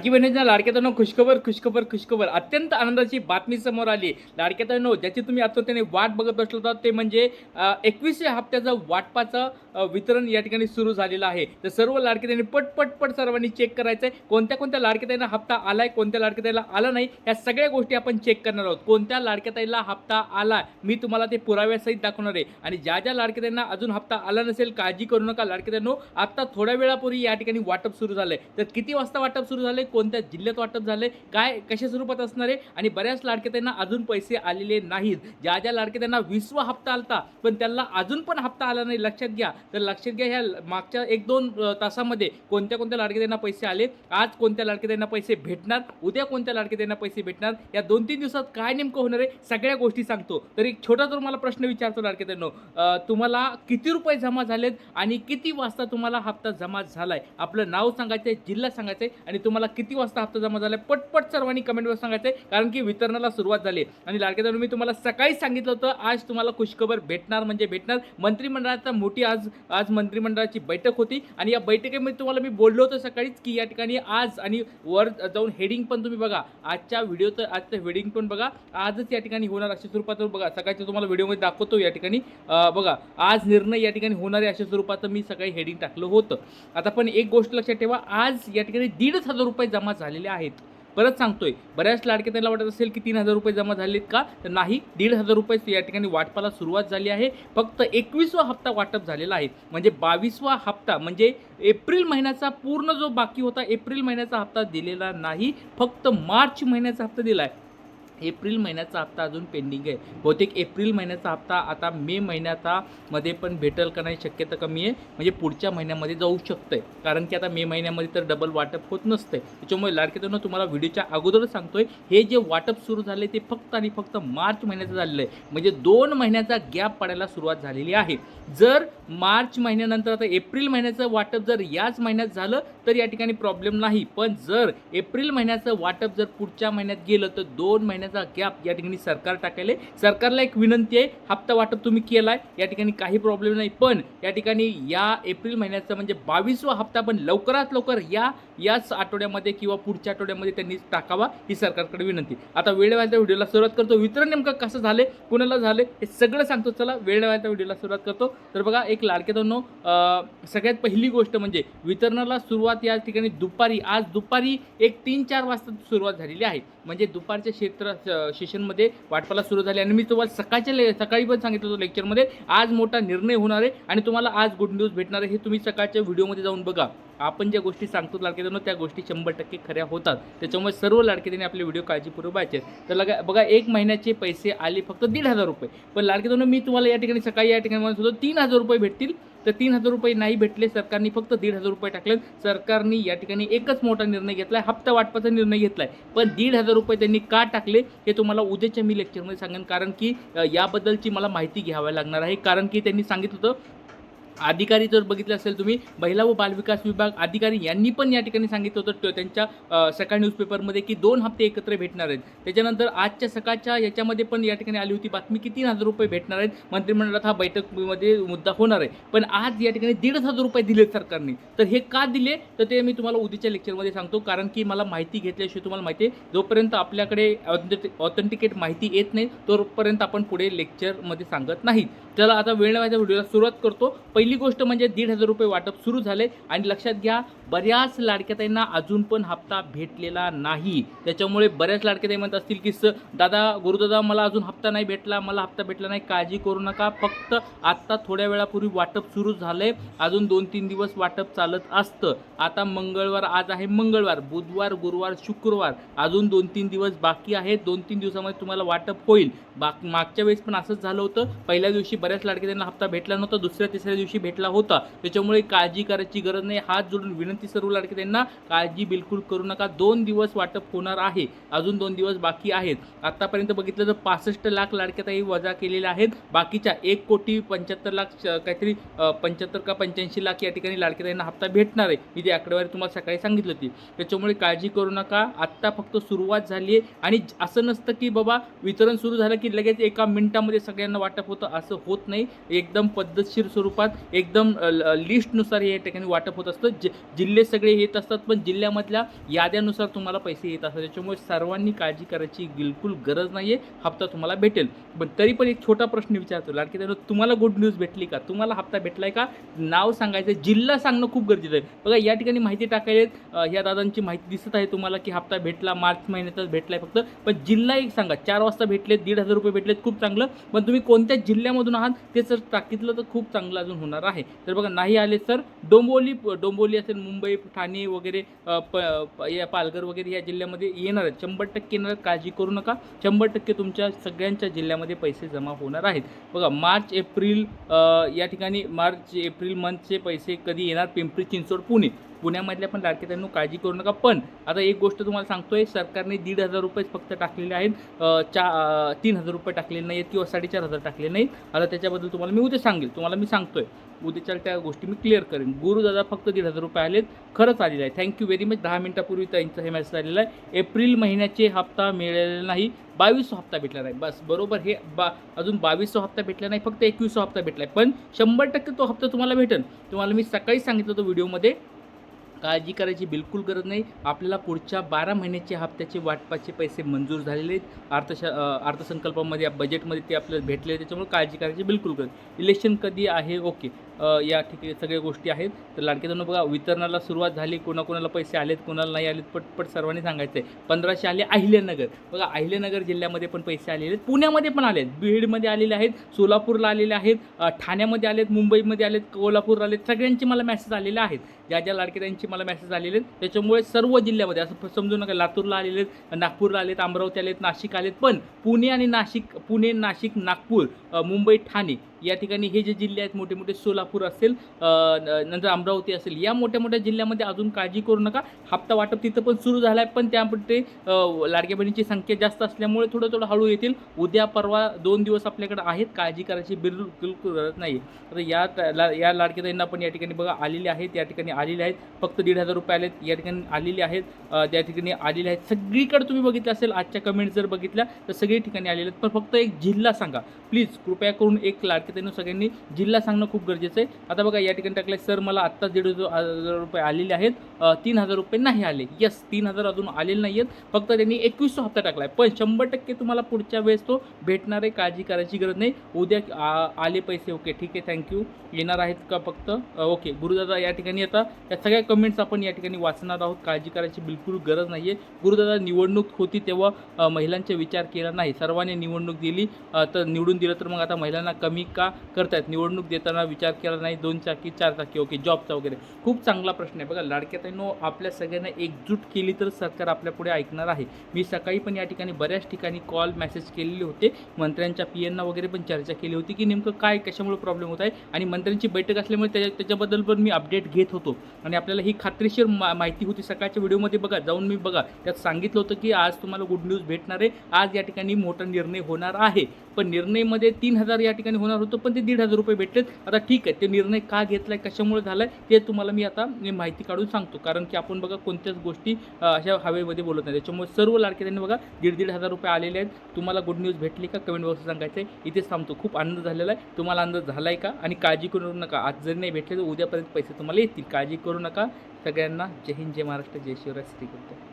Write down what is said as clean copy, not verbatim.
की बहिणींना लाडक्या खुशखबर खुशखबर खुशखबर अत्यंत आनंदाची बातमी समोर आली. लाडक्या बहिणींनो, ज्याची तुम्ही आतुरतेने वाट बघत बसलो होता ते म्हणजे 21व्या हप्त्याचं वाटपाचं वितरण या ठिकाणी सुरू झालेलं आहे. तर सर्व लाडक्या बहिणी पट सर्वांनी चेक करायचं आहे. कोणत्या कोणत्या लाडक्या बहिणींना हप्ता आलाय, कोणत्या लाडक्या बहिणीला आला नाही, या सगळ्या गोष्टी आपण चेक करणार आहोत. कोणत्या लाडक्या बहिणीला हप्ता आला मी तुम्हाला ते पुराव्यासहित दाखवणार आहे. आणि ज्या ज्या लाडक्या बहिणींना अजून हप्ता आला नसेल काळजी करू नका. लाडक्या बहिणींनो, आता थोड्या वेळापूर्वी या ठिकाणी वाटप सुरू झालंय. तर किती वाजता वाटप सुरू झालंय, कोणत्या जिल्ह्यात वाटप झालंय, काय कशा स्वरूपात असणार आहे, आणि बऱ्याच लाडक्या त्यांना अजून पैसे आलेले नाहीत. ज्या ज्या लाडक्या त्यांना 20वा हप्ता आलता पण त्यांना अजून पण हप्ता आला नाही, लक्षात घ्या. तर लक्षात घ्या, ह्या मागच्या 1-2 तासामध्ये कोणत्या कोणत्या लाडक्या त्यांना पैसे आले, आज कोणत्या लाडक्या त्यांना पैसे भेटणार, उद्या कोणत्या लाडक्या त्यांना पैसे भेटणार, या 2-3 दिवसात काय नेमकं होणार आहे सगळ्या गोष्टी सांगतो. तर एक छोटा तुम्हाला प्रश्न विचारतो लाडक्या त्यांनो, तुम्हाला किती रुपये जमा झालेत आणि किती वाजता तुम्हाला हप्ता जमा झालाय? आपलं नाव सांगायचंय, जिल्हा सांगायचंय आणि तुम्हाला किती वाजता हप्ता जमा झालाय पटपट सर्वांनी कमेंटवर सांगायचंय, कारण की वितरणाला सुरुवात झाली. आणि लाडक्या बहिणींनो, मी तुम्हाला सकाळी सांगितलं होतं आज तुम्हाला खुशखबर भेटणार म्हणजे भेटणार. मंत्रिमंडळाचा मोठी आज मंत्रिमंडळाची बैठक होती आणि या बैठकीमध्ये तुम्हाला मी बोललो होतो सकाळीच की या ठिकाणी आज, आणि वर जाऊन हेडिंग पण तुम्ही बघा, आजच्या व्हिडिओचं आजचं हेडिंग पण बघा, आजच या ठिकाणी होणार अशा स्वरूपात बघा. सकाळचं तुम्हाला व्हिडिओमध्ये दाखवतो या ठिकाणी बघा, आज निर्णय या ठिकाणी होणार आहे अशा स्वरूपात मी सकाळी हेडिंग टाकलं होतं. आता पण एक गोष्ट लक्षात ठेवा, आज या ठिकाणी 1,500 रुपये जमा झालेले आहेत. परत सांगतोय, बऱ्याच लाडक्या त्यांना वाटत असेल की 3,000 रुपये जमा झालेत का, तर नाही, 1,500 रुपये या ठिकाणी वाटपाला सुरुवात झाली आहे. फक्त 21वा हप्ता वाटप झालेला आहे. म्हणजे 22वा हप्ता म्हणजे एप्रिल महिन्याचा पूर्ण जो बाकी होता, एप्रिल महिन्याचा हप्ता दिलेला नाही, फक्त मार्च महिन्याचा हप्ता दिला आहे. एप्रिल महिन्याचा हप्ता अजून पेंडिंग आहे. बहुतेक एप्रिल महिन्याचा हप्ता आता मे महिन्याचा मध्ये पण भेटेल का नाही शक्यता कमी आहे. म्हणजे पुढच्या महिन्यामध्ये जाऊ शकतंय, कारण की आता मे महिन्यामध्ये तर डबल वाटप होत नसतंय. त्याच्यामुळे लाडक्यातून तुम्हाला व्हिडिओच्या अगोदरच सांगतोय, हे जे वाटप सुरू झाले ते फक्त आणि फक्त मार्च महिन्याचं झालेलं आहे. म्हणजे 2 महिन्याचा गॅप पडायला सुरुवात झालेली आहे. जर मार्च महिन्यानंतर आता एप्रिल महिन्याचं वाटप जर याच महिन्यात झालं तर या ठिकाणी प्रॉब्लेम नाही, पण जर एप्रिल महिन्याचं वाटप जर पुढच्या महिन्यात गेलं तर 2 महिन्याचा गॅप या ठिकाणी सरकार टाकायले. सरकारला एक विनंती आहे, हप्ता वाटप तुम्ही केलाय या ठिकाणी काही प्रॉब्लेम नाही, पण या ठिकाणी या एप्रिल महिन्याचा म्हणजे 22वा हप्ता पण लवकरात लवकर याच आठवड्यामध्ये किंवा पुढच्या आठवड्यामध्ये त्यांनी टाकावा, ही सरकारकडे विनंती. आता वेळ व्हायच्या व्हिडिओला सुरुवात करतो. वितरण नेमकं कसं झाले, कुणाला झाले हे सगळं सांगतो. चला वेळ व्हायच्या व्हिडिओला सुरुवात करतो. तर बघा, एक लाडक्यातून सगळ्यात पहिली गोष्ट म्हणजे वितरणाला सुरुवात या ठिकाणी दुपारी, आज दुपारी एक 3-4 वाजता सुरुवात झालेली आहे. म्हणजे दुपारच्या सेशनमध्ये वाटपाला सुरू झाली. आणि मी तुम्हाला सकाळी पण सांगितलं होतं लेक्चरमध्ये, आज मोठा निर्णय होणार आहे आणि तुम्हाला आज गुड न्यूज भेटणार आहे. हे तुम्ही सकाळच्या व्हिडिओमध्ये जाऊन बघा. आपण ज्या गोष्टी सांगतो लाडक्यातून त्या गोष्टी 100% खऱ्या होतात. त्याच्यामुळे सर्व लाडक्याने आपले व्हिडिओ काळजीपूर्वक पाहायचे. तर बघा, 1 महिन्याचे पैसे आले फक्त 1,500 रुपये. पण लाडक्यातून मी तुम्हाला या ठिकाणी सकाळी या ठिकाणी म्हणत होतो 3,000 रुपये भेटतील, तर 3,000 रुपये नाही भेटले. सरकारने फक्त 1,500 रुपये टाकले. सरकारने या ठिकाणी एकच मोठा निर्णय घेतला आहे, हप्ता वाटपाचा निर्णय घेतला आहे. पण 1,500 रुपये त्यांनी का टाकले हे तुम्हाला उद्याच्या मी लेक्चरमध्ये सांगेन, कारण की याबद्दलची मला माहिती घ्यावी लागणार आहे. कारण की त्यांनी सांगितलं होतं, अधिकारी जर बघितलं असेल तुम्ही, महिला व बालविकास विभाग अधिकारी यांनी पण या ठिकाणी सांगितलं होतं त्यांच्या सकाळ न्यूजपेपरमध्ये की 2 हप्ते एकत्र भेटणार आहेत. त्याच्यानंतर आजच्या सकाळच्या याच्यामध्ये पण या ठिकाणी आली होती बातमी की 3,000 रुपये भेटणार आहेत. मंत्रिमंडळात हा बैठकीमध्ये मुद्दा होणार आहे. पण आज या ठिकाणी 1,500 रुपये दिले सरकारने. तर हे का दिले तर ते मी तुम्हाला उद्याच्या लेक्चरमध्ये सांगतो, कारण की मला माहिती घेतल्याशिवाय तुम्हाला माहिती आहे, जोपर्यंत आपल्याकडे ऑथेंटिकेट माहिती येत नाही तोपर्यंत आपण पुढे लेक्चरमध्ये सांगत नाही. चला आता वेळ लावायच्या व्हिडिओला सुरुवात करतो. पहिली गोष्ट म्हणजे 1,500 रुपये वाटप सुरू झाले. आणि लक्षात घ्या, बऱ्याच लाडक्याताईंना अजून पण हप्ता भेटलेला नाही. त्याच्यामुळे बऱ्याच लाडक्याताई म्हणत असतील की दादा, गुरुदादा, मला अजून हप्ता नाही भेटला, मला हप्ता भेटला नाही. काळजी करू नका, फक्त आत्ता थोड्या वेळापूर्वी वाटप सुरू झालंय. अजून 2-3 दिवस वाटप चालत असतं. आता मंगळवार, आज आहे मंगळवार, बुधवार, गुरुवार, शुक्रवार, अजून 2-3 दिवस बाकी आहेत. 2-3 दिवसामध्ये तुम्हाला वाटप होईल. मागच्या वेळेस पण असंच झालं होतं. पहिल्या दिवशी बऱ्याच लाडक्याताईंना हप्ता भेटला नव्हता, दुसऱ्या-तिसऱ्या दिवशी भेटला होता. त्याच्यामुळे काळजी करायची गरज नाही. हात जोडून विनंती सर्व लाडक्याताईंना, काळजी बिलकुल करू नका. 2 दिवस वाटप होणार आहे, अजून 2 दिवस बाकी आहेत. आतापर्यंत बघितलं तर 65 लाख लाडक्याताई वजा केलेल्या आहेत. बाकीच्या 1,75,00,000 काहीतरी 75 का 85 लाख या ठिकाणी लाडक्याताईंना हप्ता भेटणार आहे. मी ती आकडेवारी तुम्हाला सकाळी सांगितली होती. त्याच्यामुळे काळजी करू नका. आत्ता फक्त सुरुवात झाली आहे. आणि असं नसतं की बाबा वितरण सुरू झालं की लगेच एका मिनिटामध्ये सगळ्यांना वाटप होतं, असं होत नाही. एकदम पद्धतशीर स्वरूपात, एकदम लिस्टनुसार या ठिकाणी वाटप होत असतं. जिल्हे सगळे येत असतात, पण जिल्ह्यामधल्या याद्यानुसार तुम्हाला पैसे येत असतात. त्याच्यामुळे सर्वांनी काळजी करायची बिलकुल गरज नाही आहे. हप्ता तुम्हाला भेटेल. पण तरी पण एक छोटा प्रश्न विचारतो, लाडके बहिणींनो, तुम्हाला गुड न्यूज भेटली का? तुम्हाला हप्ता भेटलाय का? नाव सांगायचं, जिल्हा सांगणं खूप गरजेचं आहे. बघा या ठिकाणी माहिती टाकायला ह्या दादांची माहिती दिसत आहे तुम्हाला की हप्ता भेटला, मार्च महिन्यातच भेटलाय फक्त. पण जिल्हा एक सांगा. 4 वाजता भेटलेत, 1,500 रुपये भेटलेत, खूप चांगलं. पण तुम्ही कोणत्या जिल्ह्यामधून आहात ते जर टाकितलं तर खूप चांगलं अजून होणार आहे. तर बघा नाही आले तर डोंबिवली असेल, मुंबई, ठाणे वगैरे, या पालघर वगैरे या जिल्ह्यामध्ये येणार आहेत. 100% येणार आहेत, काळजी करू नका. 100% तुमच्या सगळ्यांच्या जिल्ह्यामध्ये पैसे जमा होणार आहेत. बघा मार्च एप्रिल या ठिकाणी मार्च एप्रिल मंथचे पैसे कधी येणार? पिंपरी चिंचवड, पुण्यामधल्या पण लाडके बहिणींनो काळजी करू नका. पण आता एक गोष्ट तुम्हाला सांगतोय, सरकारने 1,500 रुपये फक्त टाकलेले आहेत. 3,000 रुपये टाकलेले नाहीत किंवा 4,500 टाकलेले नाहीत. आता त्याच्याबद्दल तुम्हाला मी उद्या सांगेल. तुम्हाला मी सांगतोय उद्याच्या त्या गोष्टी मी क्लिअर करेन. गुरुदादा फक्त 1,500 रुपये आलेत, खरंच आलेलं आहे. Thank you very much. 10 मिनिटापूर्वी त्यांचा हे मेसेज आलेला आहे. एप्रिल महिन्याचे हप्ता मिळालेला नाही, 2200 हप्ता भेटला नाही. बस बरोबर, हे अजून 2200 हप्ता भेटला नाही, फक्त 2100 हप्ता भेटला आहे. पण 100% तो हप्ता तुम्हाला भेटेल. तुम्हाला मी सकाळी सांगितलं होतं व्हिडिओमध्ये, काळजी करायची बिलकुल गरज नाही. आपल्याला पुढच्या 12 महिन्याचे हप्त्याचे वाटपाचे पैसे मंजूर झालेले आहेत. अर्थसंकल्पामध्ये, बजेटमध्ये ते आपल्याला भेटले. त्याच्यामुळे काळजी करायची बिलकुल गरज. इलेक्शन कधी आहे? ओके, या ठिकाणी सगळ्या गोष्टी आहेत. तर लाडके बहिणींनो बघा, वितरणाला सुरुवात झाली. कोणाकोणाला पैसे आलेत, कोणाला नाही आलेत, पटपट सर्वांनी सांगायचं आहे. 1500 आले. अहिल्यानगर, बघा अहिल्यानगर जिल्ह्यामध्ये पण पैसे आलेले आहेत, पुण्यामध्ये पण आलेत, बीडमध्ये आलेले आहेत, सोलापूरला आलेले आहेत, ठाण्यामध्ये आलेत, मुंबईमध्ये आलेत, कोल्हापूरला आलेत. सगळ्यांचे मला मेसेज आलेले आहेत. ज्या लाडकेदांची मला मेसेज आलेले आहेत. त्याच्यामुळे सर्व जिल्ह्यामध्ये असं समजू नका. लातूरला आलेले आहेत, नागपूरला आलेत, अमरावती आलेत, नाशिक आलेत. पण पुणे, नाशिक, नागपूर, मुंबई, ठाणे या ठिकाणी हे जे जिल्हे आहेत मोठे मोठे, सोलापूर असेल, नंतर अमरावती असेल, या मोठ्या मोठ्या जिल्ह्यामध्ये अजून काळजी करू नका. हप्ता वाटप तिथं पण सुरू झाला आहे. पण त्यामध्ये लाडक्या बहिणींची संख्या जास्त असल्यामुळे थोडं हळू येतील. उद्या परवा 2 दिवस आपल्याकडे आहेत. काळजी करायची बिलकुल गरज नाही. तर या लाडक्या बहिणींना पण या ठिकाणी बघा आलेले आहेत. या ठिकाणी आलेले आहेत. फक्त 1,500 रुपये आलेत. या ठिकाणी आलेले आहेत. त्या ठिकाणी आलेले आहेत. सगळीकडे तुम्ही बघितलं असेल, आजच्या कमेंट जर बघितल्या तर सगळी ठिकाणी आलेले आहेत. पण फक्त एक जिल्हा सांगा प्लीज, कृपया करून. एक लाडके सगळ्यांनी जिल्हा सांगणं खूप गरजेचं आहे. आता बघा या ठिकाणी टाकलं, सर मला आत्ताच 1,500 रुपये आलेले आहेत, 3,000 रुपये नाही आले. येस, 3,000 अजून आलेले नाही आहेत. फक्त त्यांनी 2100 हप्ता टाकला आहे. पण 100% तुम्हाला पुढच्या वेळेस तो भेटणार आहे. काळजी करायची गरज नाही. उद्या आले पैसे. ओके ठीक आहे, थँक्यू. येणार आहेत का फक्त? ओके गुरुदादा, या ठिकाणी आता या सगळ्या कमेंट्स आपण या ठिकाणी वाचणार आहोत. काळजी करायची बिलकुल गरज नाही आहे. गुरुदादा, निवडणूक होती तेव्हा महिलांचा विचार केला नाही. सर्वांनी निवडणूक दिली तर निवडून दिलं, तर मग आता महिलांना कमी का करतायत? निवडणूक देताना विचार केला नाही. 2 चाकी 4 चाकी. ओके, जॉबचा वगैरे. खूप चांगला प्रश्न आहे. बघा लाडक्या बहिणींनो, आपल्या सगळ्यांना एकजूट केली तर सरकार आपल्या पुढे ऐकणार आहे. मी सकाळी पण या ठिकाणी बऱ्याच ठिकाणी कॉल मेसेज केलेले होते. मंत्र्यांच्या पीएनना वगैरे पण चर्चा केली होती की नेमकं काय कशामुळे प्रॉब्लेम होत आहे. आणि मंत्र्यांची बैठक असल्यामुळे त्याच्याबद्दल पण मी अपडेट घेत होतो. आणि आपल्याला ही खात्रीशीर माहिती होती सकाळच्या व्हिडिओमध्ये. बघा जाऊन मी बघा, त्यात सांगितलं होतं की आज तुम्हाला गुड न्यूज भेटणार आहे. आज या ठिकाणी मोठा निर्णय होणार आहे. पण निर्णयमध्ये 3,000 या ठिकाणी होणार होतं, पण ते 1,500 रुपये भेटलेत. आता ठीक आहे, ते निर्णय का घेतलाय, कशामुळे झालाय, ते तुम्हाला मी आता माहिती काढून सांगतो. कारण की आपण बघा कोणत्याच गोष्टी अशा हवेमध्ये बोलत नाही. त्याच्यामुळे सर्व लाडक्यांनी बघा 1,500 रुपये आलेले आहेत. तुम्हाला गुड न्यूज भेटली का? कमेंट बॉक्स सांगायचं आहे. इथेच थांबतो. खूप आनंद झालेला आहे. तुम्हाला आनंद झालाय का? आणि काळजी करू नका. आज जरी नाही भेटले तर उद्यापर्यंत पैसे तुम्हाला येतील. काळजी करू नका. सगळ्यांना जय हिंद, जय महाराष्ट्र, जय शिवराय, श्री गुरु.